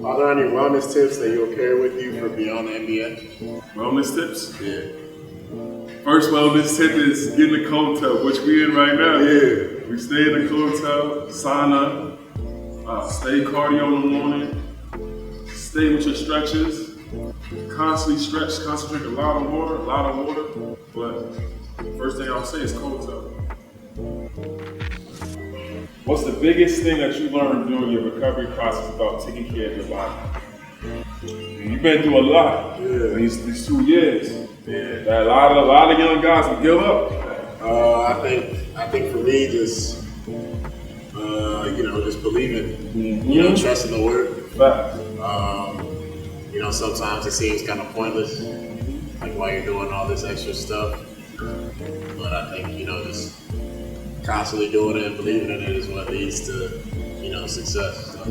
Are there any wellness tips that you'll carry with you for beyond the NBA? Wellness tips? Yeah. First wellness tip is get in the cold tub, which we in right now. Yeah. We stay in the cold tub, sauna, stay cardio in the morning, stay with your stretches, constantly stretch, concentrate a lot of water. But first thing I'll say is cold tub. What's the biggest thing that you learned during your recovery process about taking care of your body? You've been through a lot these 2 years. Yeah. That a lot of young guys will give up. I think for me, just just believing, trusting the word. Facts. Sometimes it seems kind of pointless, like while you're doing all this extra stuff. But I think just constantly doing it and believing in it is what leads to success. So I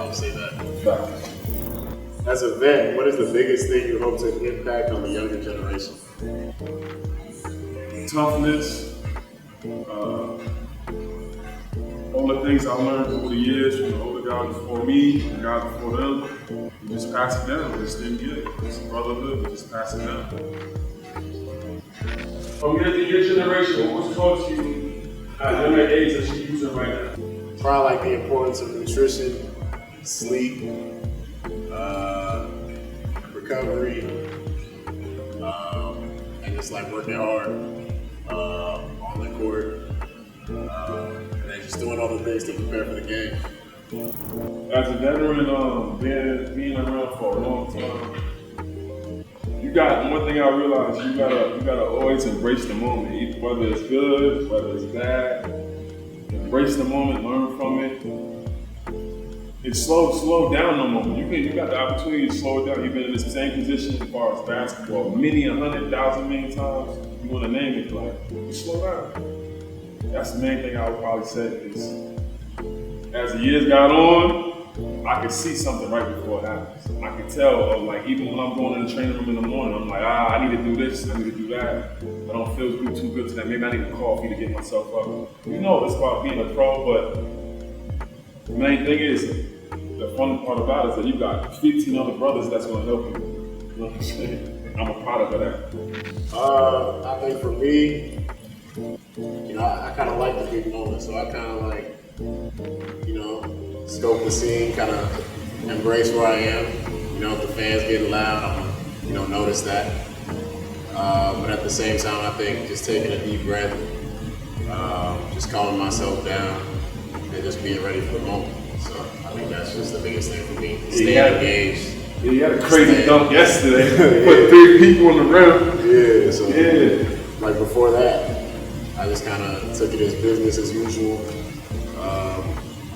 would say that. Facts. As a vet, what is the biggest thing you hope to impact on the younger generation? Toughness, all the things I learned over the years from the older guys before me, the guys before them, we just pass it down. This thing good. It's brotherhood. We just pass it down. From your generation, what was taught to you at a younger age that you're using right now? Probably like the importance of nutrition, sleep, recovery, and just like working hard on the court, and then just doing all the things to prepare for the game. As a veteran, being around for a long time, one thing I realized, you gotta always embrace the moment, whether it's good, whether it's bad. Embrace the moment, learn from it. It's slow down the moment. You got the opportunity to slow it down. You've been in the same position as far as basketball, 100,000 million times. You want to name it, like, you slow down. That's the main thing I would probably say is, as the years got on, I could see something right before it happens. I could tell, like, even when I'm going in the training room in the morning, I'm like, I need to do this, I need to do that. I don't feel too good today. Maybe I need a coffee to get myself up. It's about being a pro, but the main thing is, the fun part about it is that you got 15 other brothers that's going to help you. You know what I'm saying? I'm a product of that. I think for me, I kind of like the big moments, so I kind of like, scope the scene, kind of embrace where I am. If the fans getting loud, I'm gonna, notice that. But at the same time, I think just taking a deep breath, just calming myself down, and just being ready for the moment. So I think that's just the biggest thing for me. Stay engaged. Yeah, you had a crazy dunk yesterday. Put 3 people in the rim. Yeah, so like before that, I just kind of took it as business as usual,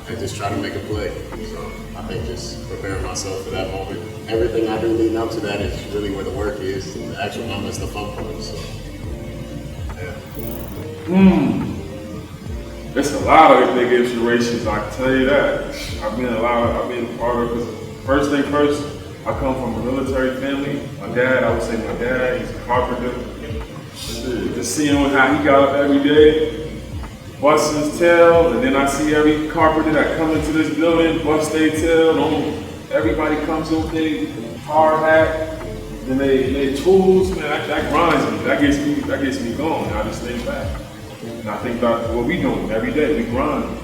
and just try to make a play. So I think just preparing myself for that moment. Everything I do leading up to that is really where the work is. The actual moment's the fun part. So yeah. There's a lot of big inspirations, I can tell you that. I've been a part of, because first thing first, I come from a military family. My dad, he's a carpenter. Shit, just seeing how he got up every day, busting his tail, and then I see every carpenter that come into this building, bust their tail. Everybody comes in with their hard hat, then they tools, man, that grinds me. That gets me going. I just think back. And I think about what we doing every day. We grind.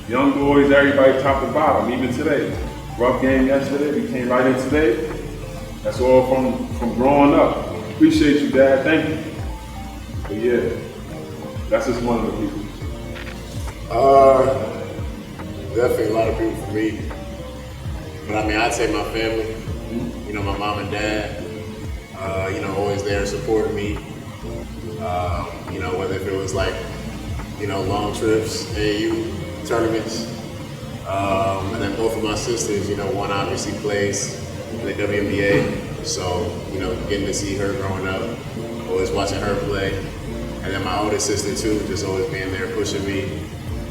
Young boys, everybody top to bottom, even today. Rough game yesterday, we came right in today. That's all from growing up. Appreciate you, Dad. Thank you. But yeah, that's just one of the people. Definitely a lot of people for me. But I'd say my family, my mom and dad, always there supporting me. Whether if it was like, long trips, AAU tournaments. And then both of my sisters, one obviously plays in the WNBA. So, getting to see her growing up, always watching her play. And then my oldest sister too, just always being there pushing me,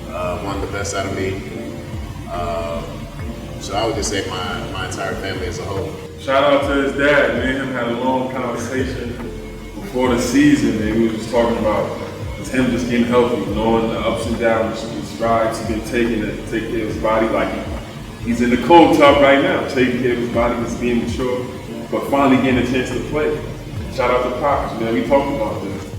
wanting the best out of me. So I would just say my entire family as a whole. Shout out to his dad. Me and him had a long conversation before the season, and we was just talking about him just getting healthy, knowing the ups and downs, the strides he's been taking to take care of his body. Like He's in the cold tub right now, taking care of his body, just being mature, but finally getting a chance to play. Shout out to Pops, man. We talked about this.